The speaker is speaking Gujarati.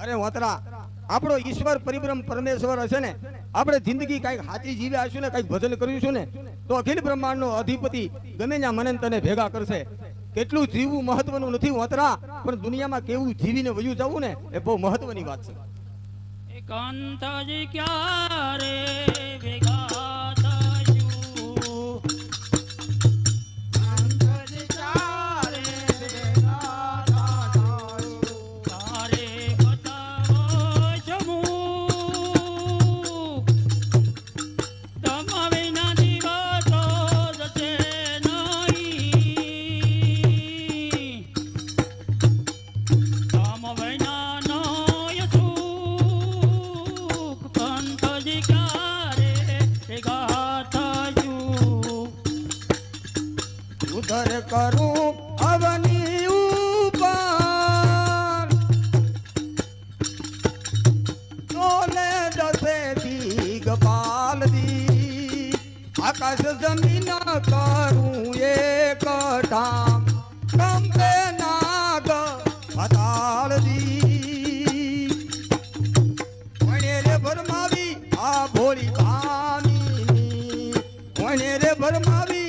અરે વતરા આપણો ઈશ્વર પરિબ્રહ્મ પરમેશ્વર હશે ને, આપણે જિંદગી કઈક સાચી જીવ્યા હશું ને, કઈક ભજન કર્યું છું ને, તો અખિલ બ્રહ્માંડનો અધિપતિ ગમે ત્યાં મને તને ભેગા કરશે. કેટલું જીવવું મહત્વનું નથી વતરા, પણ દુનિયામાં કેવું જીવીને વયું જવું ને એ બહુ મહત્વની વાત છે. એકાંતજી ક્યારે ભેગા થયું, કાંતજી ક્યારે ભેગા થયું, તારે બતાવો સમૂહ, તમ વિના દિવસો જશે નહીં, તમ વિના નય સુખ, કાંતજી ક્યારે ભેગા થયું. ઉધર કરું અવની ઉપર, તોલે દસે દિગપાલ દી, આકાશ જમીન કરું એક ધામ, કંબે નાગ પાતાળ દી. કોણે રે ભરમાવી આ ભોળી ભાની, કોણે રે ભરમાવી